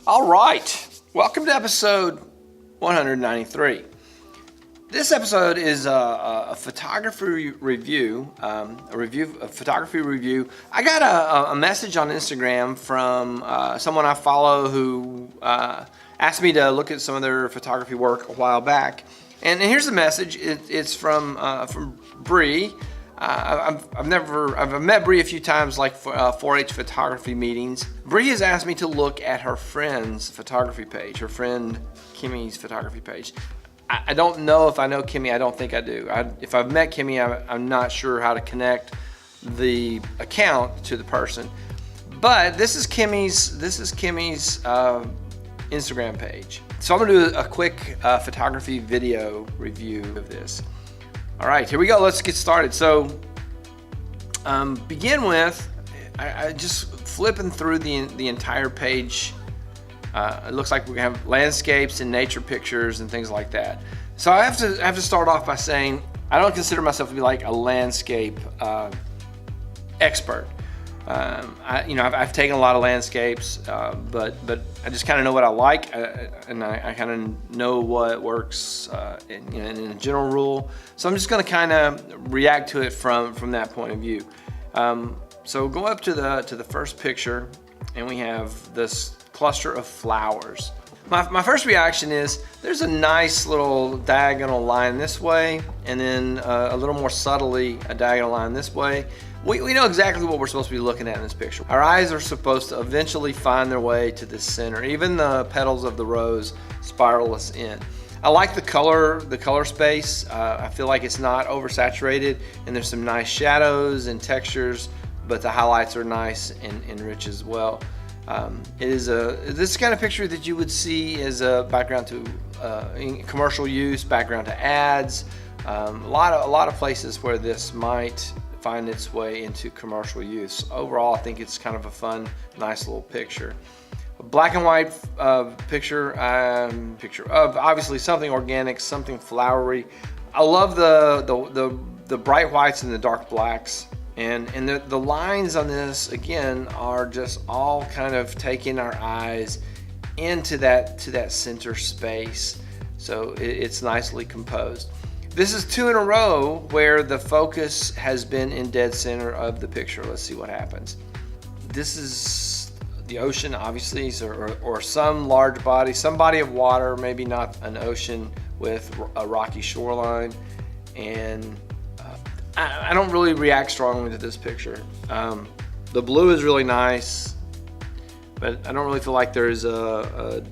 All right, welcome to episode 193. This episode is a photography review, a photography review. I got a message on Instagram from someone I follow who asked me to look at some of their photography work a while back. And here's the message. It's from Bree. I've met Bree a few times, like 4-H photography meetings. Bree has asked me to look at her friend's photography page, her friend Kimmy's photography page. I don't know if I know Kimmy. I don't think I do. If I've met Kimmy, I'm not sure how to connect the account to the person. But this is Kimmy's Instagram page. So I'm gonna do a quick photography video review of this. All right, here we go. Let's get started. So, begin with, I just flipping through the entire page. It looks like we have landscapes and nature pictures and things like that. So I have to start off by saying I don't consider myself to be like a landscape expert. I've taken a lot of landscapes, but I just kind of know what I like, and I kind of know what works in a general rule. So I'm just going to kind of react to it from that point of view. So go up to the first picture, and we have this cluster of flowers. My first reaction is there's a nice little diagonal line this way, and then a little more subtly a diagonal line this way. We know exactly what we're supposed to be looking at in this picture. Our eyes are supposed to eventually find their way to the center. Even the petals of the rose spiral us in. I like the color space. I feel like it's not oversaturated, and there's some nice shadows and textures, but the highlights are nice and rich as well. This kind of picture that you would see as a background to commercial use, background to ads. A lot of places where this might find its way into commercial use. Overall, I think it's kind of a fun, nice little picture. A black and white picture of obviously something organic, something flowery. I love the bright whites and the dark blacks. And the lines on this, again, are just all kind of taking our eyes into that center space. So it's nicely composed. This is 2 in a row where the focus has been in dead center of the picture. Let's see what happens. This is the ocean, obviously, or some large body, some body of water, maybe not an ocean with a rocky shoreline. And I don't really react strongly to this picture. The blue is really nice, but I don't really feel like there's a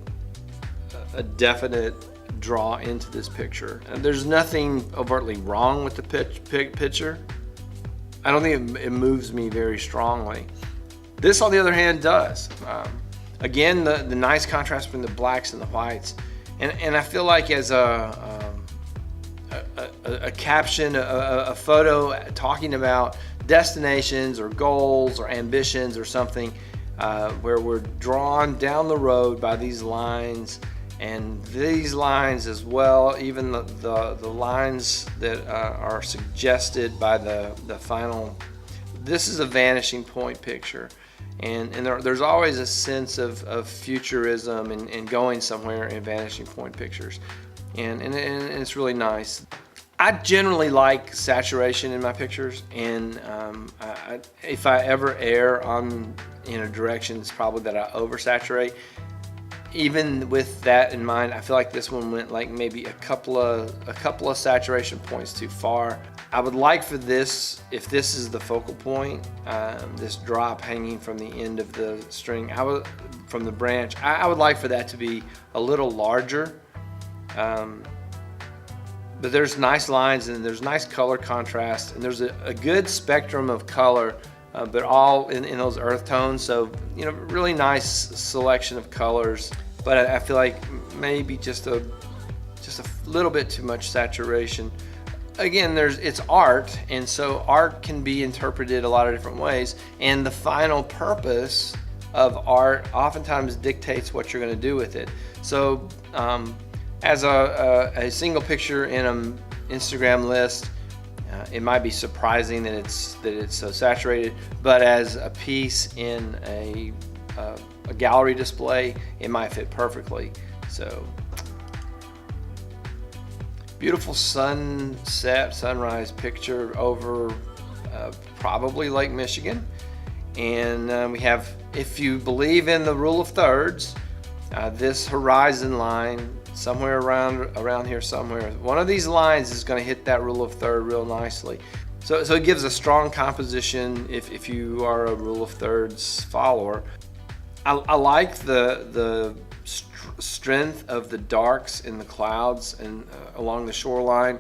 definite draw into this picture. And there's nothing overtly wrong with the picture. I don't think it moves me very strongly. This, on the other hand, does. Again, the nice contrast between the blacks and the whites, and I feel like as a caption, a photo talking about destinations or goals or ambitions or something, where we're drawn down the road by these lines, and these lines as well, even the lines that are suggested by the final. This is a vanishing point picture, and there's always a sense of futurism and going somewhere in vanishing point pictures, and it's really nice. I generally like saturation in my pictures, and if I ever err in a direction, it's probably that I oversaturate. Even with that in mind, I feel like this one went like maybe a couple of saturation points too far. I would like for this, if this is the focal point, this drop hanging from the end of the string, from the branch, I would like for that to be a little larger. But there's nice lines and there's nice color contrast, and there's a good spectrum of color, but all in those earth tones. So, really nice selection of colors. But I feel like maybe just a little bit too much saturation. Again, it's art, and so art can be interpreted a lot of different ways. And the final purpose of art oftentimes dictates what you're going to do with it. So, as a single picture in an Instagram list, it might be surprising that it's so saturated, but as a piece in a a gallery display, it might fit perfectly. So beautiful sunset, sunrise picture over probably Lake Michigan. And we have, if you believe in the rule of thirds, this horizon line somewhere around here somewhere, one of these lines is going to hit that rule of third real nicely. So it gives a strong composition if you are a rule of thirds follower. I like the strength of the darks in the clouds and along the shoreline.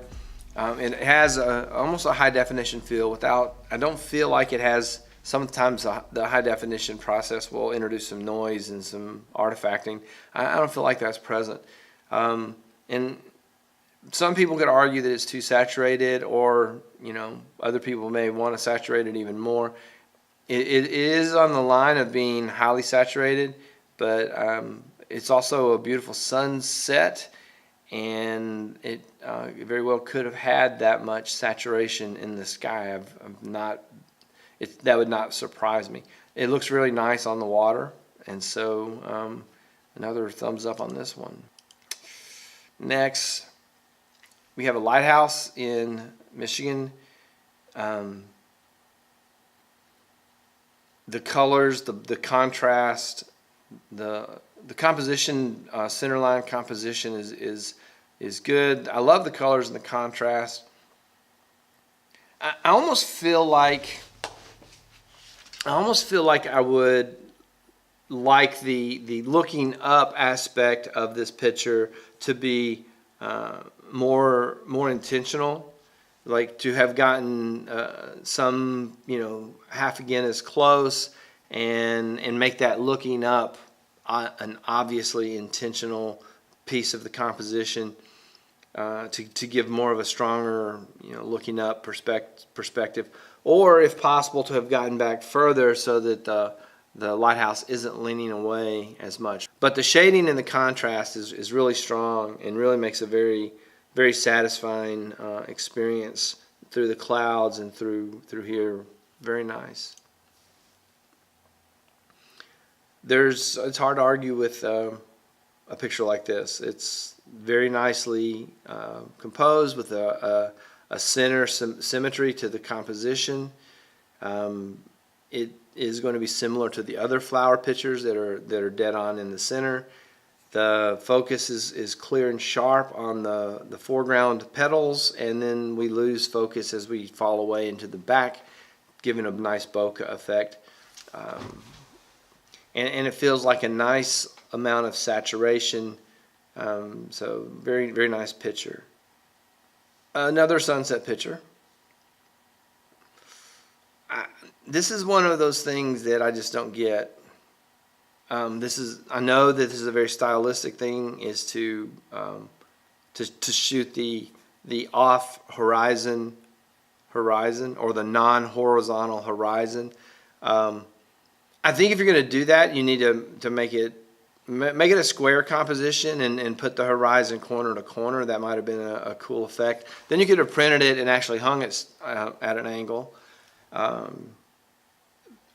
And it has almost a high definition feel without, I don't feel like it has, sometimes the high definition process will introduce some noise and some artifacting. I don't feel like that's present. And some people could argue that it's too saturated, or other people may want to saturate it even more. It is on the line of being highly saturated, but it's also a beautiful sunset, and it very well could have had that much saturation in the sky. That would not surprise me. It looks really nice on the water, and so another thumbs up on this one. Next, we have a lighthouse in Michigan. The colors, the contrast, the composition, centerline composition is good. I love the colors and the contrast. I almost feel like I would like the looking up aspect of this picture to be more intentional, like to have gotten some half again as close and make that looking up an obviously intentional piece of the composition, to give more of a stronger looking up perspective, or if possible to have gotten back further so that the lighthouse isn't leaning away as much. But the shading and the contrast is really strong and really makes a very, very satisfying experience through the clouds and through here. Very nice. It's hard to argue with a picture like this. It's very nicely composed with a center symmetry to the composition. It is going to be similar to the other flower pictures that are dead on in the center. The focus is clear and sharp on the foreground petals, and then we lose focus as we fall away into the back, giving a nice bokeh effect. And it feels like a nice amount of saturation. So very, very nice picture. Another sunset picture. This is one of those things that I just don't get. I know that this is a very stylistic thing, is to shoot the off horizon or the non-horizontal horizon. I think if you're going to do that, you need to make it a square composition and put the horizon corner to corner. That might have been a cool effect. Then you could have printed it and actually hung it at an angle.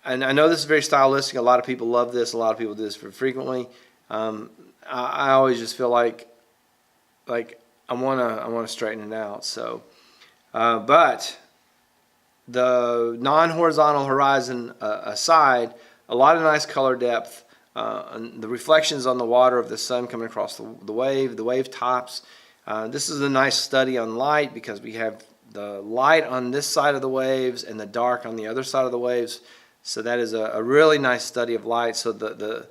And I know this is very stylistic. A lot of people love this. A lot of people do this frequently. I always just feel like I want to straighten it out. So, but the non-horizontal horizon aside, a lot of nice color depth. And the reflections on the water of the sun coming across the wave tops. This is a nice study on light, because we have the light on this side of the waves and the dark on the other side of the waves. So that is a really nice study of light. So the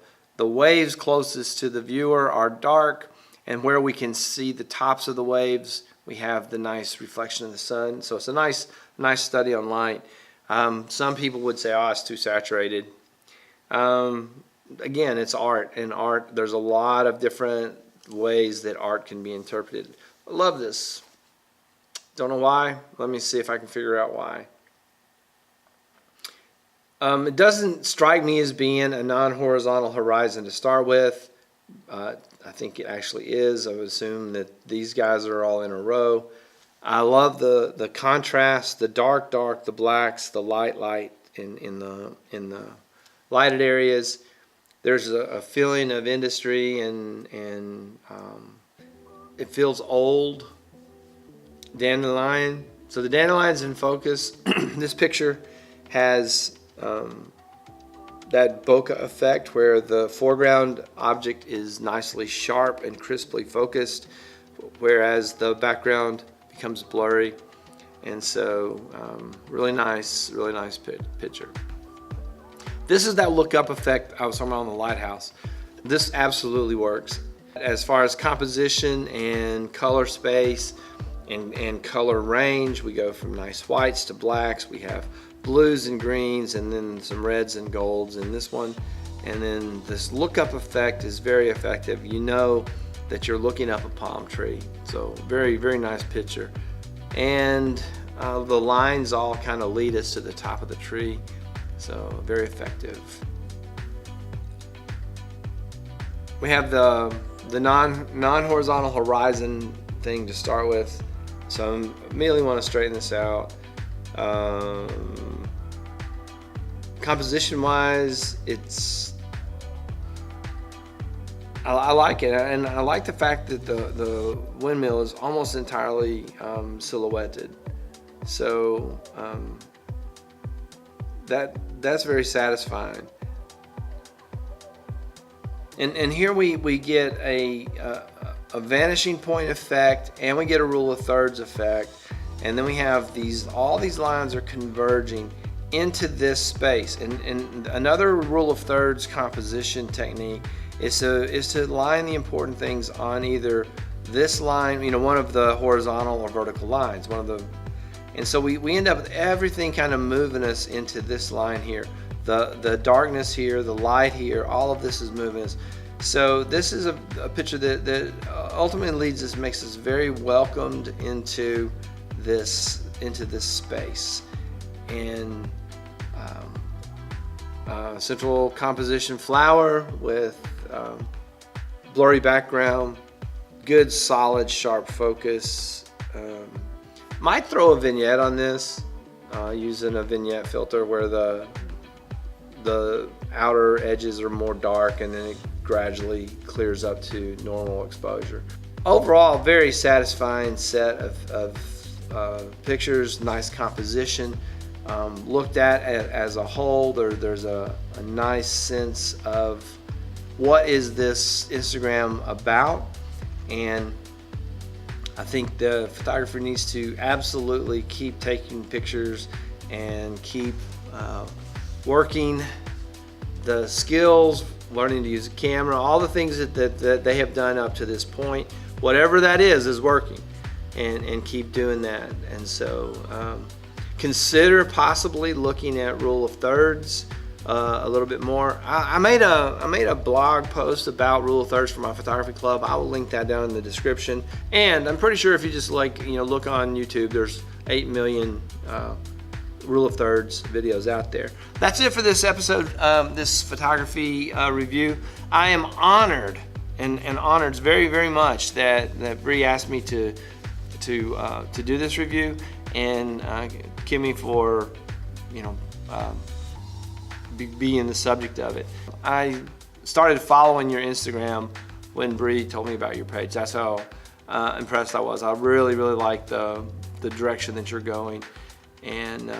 waves closest to the viewer are dark, and where we can see the tops of the waves, we have the nice reflection of the sun. So it's a nice study on light. Some people would say, oh, it's too saturated. Again, it's art, and art, there's a lot of different ways that art can be interpreted. I love this. Don't know why. Let me see if I can figure out why. It doesn't strike me as being a non-horizontal horizon to start with. I think it actually is. I would assume that these guys are all in a row. I love the contrast, the dark, the blacks, the light in the lighted areas. there's a feeling of industry and it feels old. Dandelion. So the dandelion's in focus. This picture has that bokeh effect where the foreground object is nicely sharp and crisply focused, whereas the background becomes blurry. And so really nice picture. This is that look up effect I was talking about on the lighthouse. This absolutely works. As far as composition and color space and color range, we go from nice whites to blacks. We have blues and greens, and then some reds and golds in this one. And then this look up effect is very effective. You know that you're looking up a palm tree. So very nice picture. And the lines all kind of lead us to the top of the tree. So very effective. We have the non-horizontal horizon thing to start with. So I immediately want to straighten this out. Composition wise, I like it, and I like the fact that the windmill is almost entirely silhouetted. So that's very satisfying. And here we get a vanishing point effect, and we get a rule of thirds effect, and then we have all these lines are converging into this space. And another rule of thirds composition technique is to line the important things on either this line, one of the horizontal or vertical lines, and so we end up with everything kind of moving us into this line here. The darkness here, the light here, all of this is moving us. So this is a picture that ultimately makes us very welcomed into this space. And central composition flower with blurry background, good solid sharp focus. Might throw a vignette on this, using a vignette filter where the outer edges are more dark and then it gradually clears up to normal exposure. Overall, very satisfying set of pictures, nice composition. Looked at as a whole, there's a nice sense of what is this Instagram about, and I think the photographer needs to absolutely keep taking pictures and keep working the skills, learning to use a camera, all the things that they have done up to this point. Whatever that is working, and keep doing that. And so consider possibly looking at rule of thirds a little bit more. I made a blog post about rule of thirds for my photography club. I will link that down in the description. And I'm pretty sure if you just look on YouTube, there's 8 million rule of thirds videos out there. That's it for this episode, this photography review. I am honored and honored very much that Bree asked me to do this review, and Kimmy for being the subject of it. I started following your Instagram when Bree told me about your page. That's how impressed I was. I really like the direction that you're going, and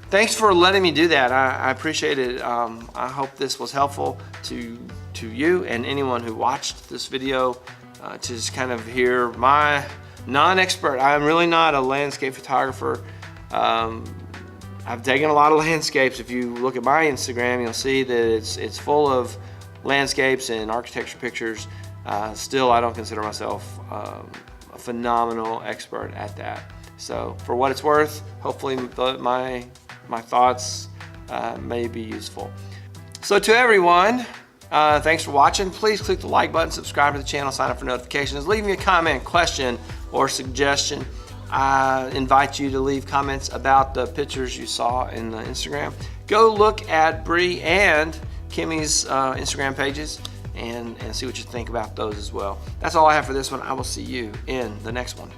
thanks for letting me do that. I appreciate it. I hope this was helpful to you and anyone who watched this video, to just kind of hear my non-expert. I'm really not a landscape photographer. I've taken a lot of landscapes. If you look at my Instagram, you'll see that it's full of landscapes and architecture pictures. Still, I don't consider myself a phenomenal expert at that. So for what it's worth, hopefully my thoughts may be useful. So to everyone, thanks for watching. Please click the like button, subscribe to the channel, sign up for notifications, leave me a comment, question, or suggestion. I invite you to leave comments about the pictures you saw in the Instagram. Go look at Bree and Kimmy's Instagram pages and see what you think about those as well. That's all I have for this one. I will see you in the next one.